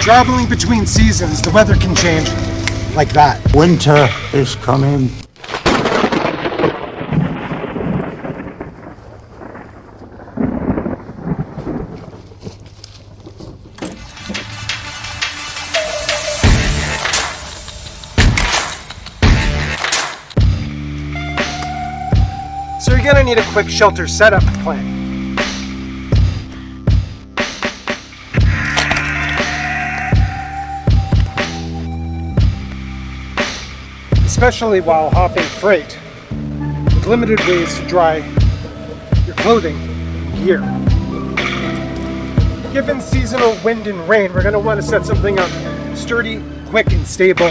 Traveling between seasons, the weather can change like that. Winter is coming. So you're gonna need a quick shelter setup plan. Especially while hopping freight, with limited ways to dry your clothing and gear. Given seasonal wind and rain, we're going to want to set something up sturdy, quick, and stable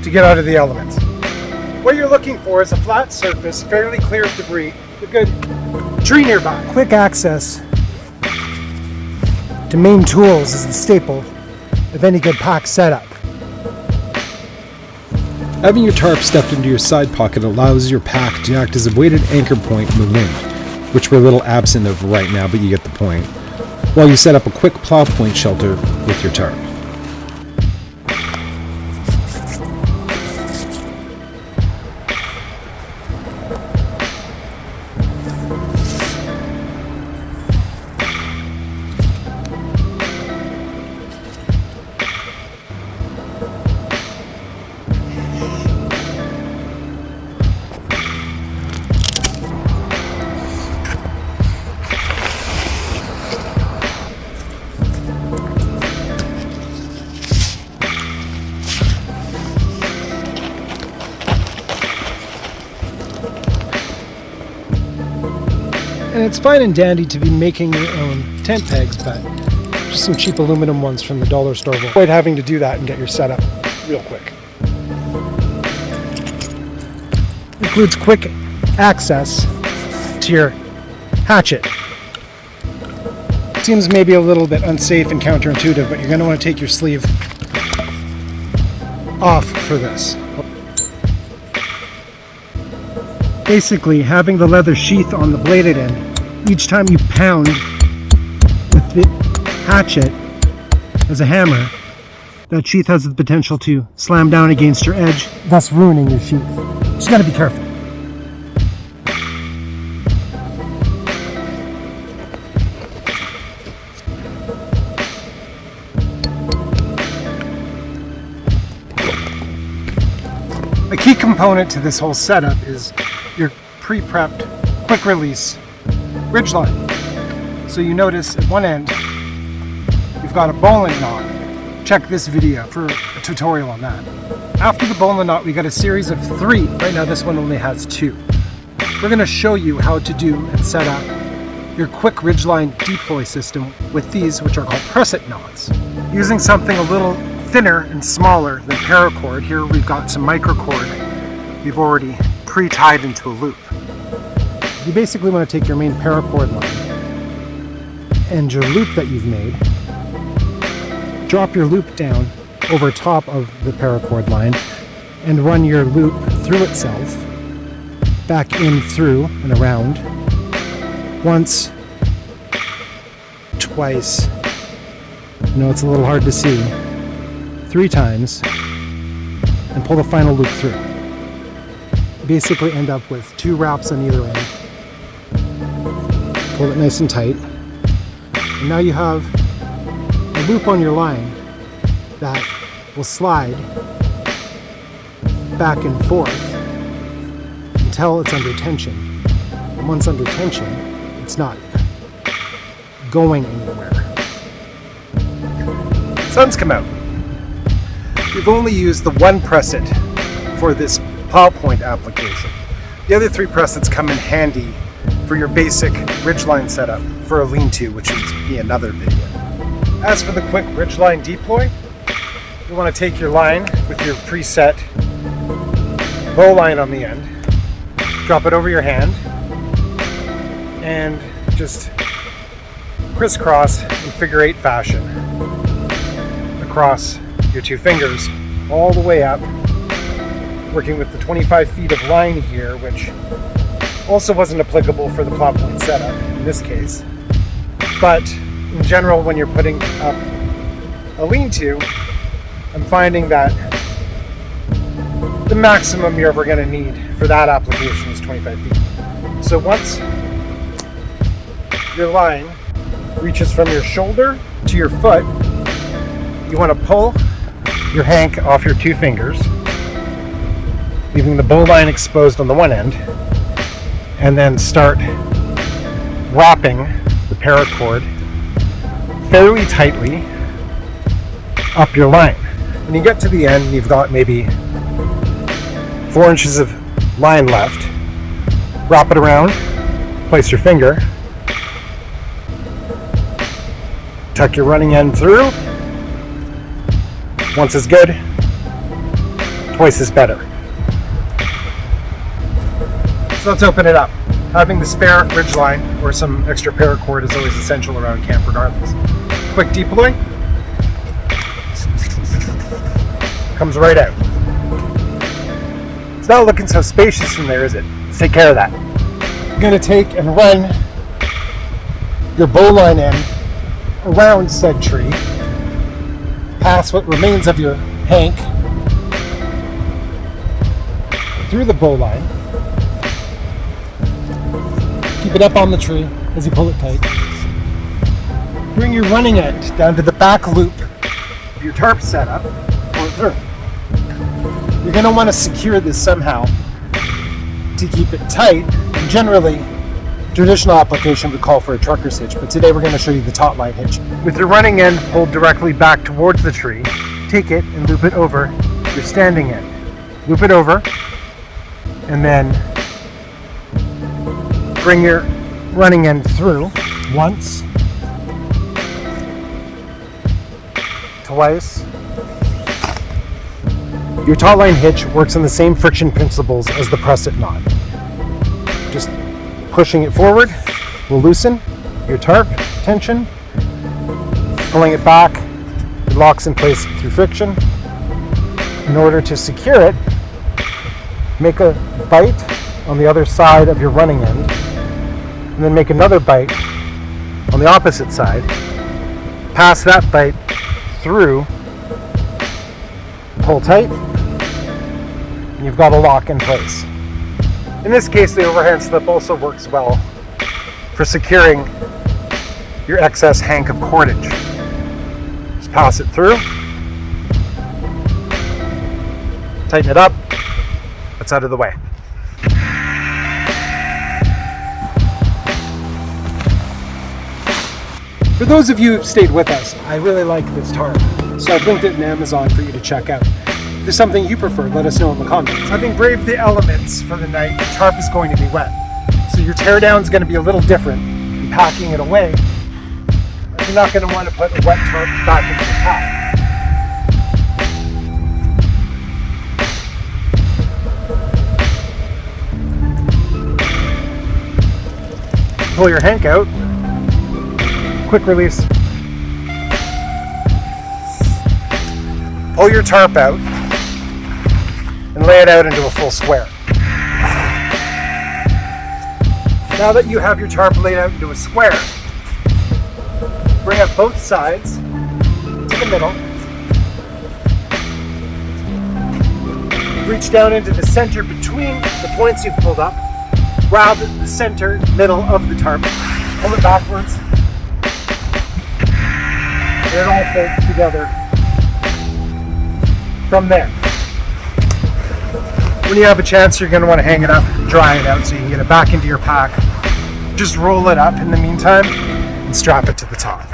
to get out of the elements. What you're looking for is a flat surface, fairly clear of debris, a good tree nearby. Quick access to main tools is the staple of any good pack setup. Having your tarp stuffed into your side pocket allows your pack to act as a weighted anchor point in the wind, which we're a little absent of right now, but you get the point, while you set up a quick plow point shelter with your tarp. And it's fine and dandy to be making your own tent pegs, but just some cheap aluminum ones from the dollar store will avoid having to do that and get your setup real quick. Includes quick access to your hatchet. Seems maybe a little bit unsafe and counterintuitive, but you're going to want to take your sleeve off for this. Basically, having the leather sheath on the bladed end, each time you pound with the hatchet as a hammer, that sheath has the potential to slam down against your edge, thus ruining your sheath. Just gotta be careful. A key component to this whole setup is your pre-prepped quick release ridgeline. So you notice at one end you've got a bowline knot. Check this video for a tutorial on that. After the bowline knot, we got a series of 3. Right now this one only has 2. We're going to show you how to do and set up your quick ridgeline deploy system with these, which are called prusik knots. Using something a little thinner and smaller than paracord, here we've got some microcord we've already pre-tied into a loop. You basically want to take your main paracord line and your loop that you've made, drop your loop down over top of the paracord line and run your loop through itself, back in, through, and around, once, twice, I know it's a little hard to see, 3 times, and pull the final loop through. You basically end up with 2 wraps on either end. Pull it nice and tight. And now you have a loop on your line that will slide back and forth until it's under tension. And once under tension, it's not going anywhere. Sun's come out. We've only used the 1 prusik for this plow point application. The other 3 prusiks come in handy for your basic ridgeline setup for a lean-to, which will be another video. As for the quick ridgeline deploy, you want to take your line with your preset bow line on the end, drop it over your hand, and just crisscross in figure 8 fashion across your 2 fingers all the way up, working with the 25 feet of line here, which also wasn't applicable for the plow point setup in this case. But in general, when you're putting up A lean-to, I'm finding that the maximum you're ever going to need for that application is 25 feet. So once your line reaches from your shoulder to your foot, you want to pull your hank off your two fingers, leaving the bow line exposed on the one end, and then start wrapping the paracord fairly tightly up your line. When you get to the end, you've got maybe 4 inches of line left. Wrap it around, place your finger, tuck your running end through. Once is good, twice is better. So let's open it up. Having the spare ridgeline or some extra paracord is always essential around camp regardless. Quick deploy. Comes right out. It's not looking so spacious in there, is it? Let's take care of that. You're going to take and run your bowline end around said tree, past what remains of your hank, through the bowline. Keep it up on the tree as you pull it tight. Bring your running end down to the back loop of your tarp setup. Pull it through. You're going to want to secure this somehow to keep it tight. And generally, traditional application would call for a trucker's hitch, but today we're going to show you the taut line hitch. With your running end pulled directly back towards the tree, take it and loop it over your standing end. Loop it over, and then bring your running end through once, twice. Your taut line hitch works on the same friction principles as the press-it knot. Just pushing it forward will loosen your tarp tension. Pulling it back, it locks in place through friction. In order to secure it, make a bite on the other side of your running end, and then make another bite on the opposite side. Pass that bite through, pull tight, and you've got a lock in place. In this case, the overhand slip also works well for securing your excess hank of cordage. Just pass it through, tighten it up, it's out of the way. For those of you who've stayed with us, I really like this tarp, so I've linked it in Amazon for you to check out. If there's something you prefer, let us know in the comments. Having braved the elements for the night, the tarp is going to be wet. So your teardown is going to be a little different in packing it away. You're not going to want to put a wet tarp back into the pack. Pull your hank out. Quick release. Pull your tarp out and lay it out into a full square. Now that you have your tarp laid out into a square, bring up both sides to the middle. Reach down into the center between the points you've pulled up. Grab the center middle of the tarp. Pull it backwards. And it all folds together from there. When you have a chance, you're going to want to hang it up, dry it out so you can get it back into your pack. Just roll it up in the meantime and strap it to the top.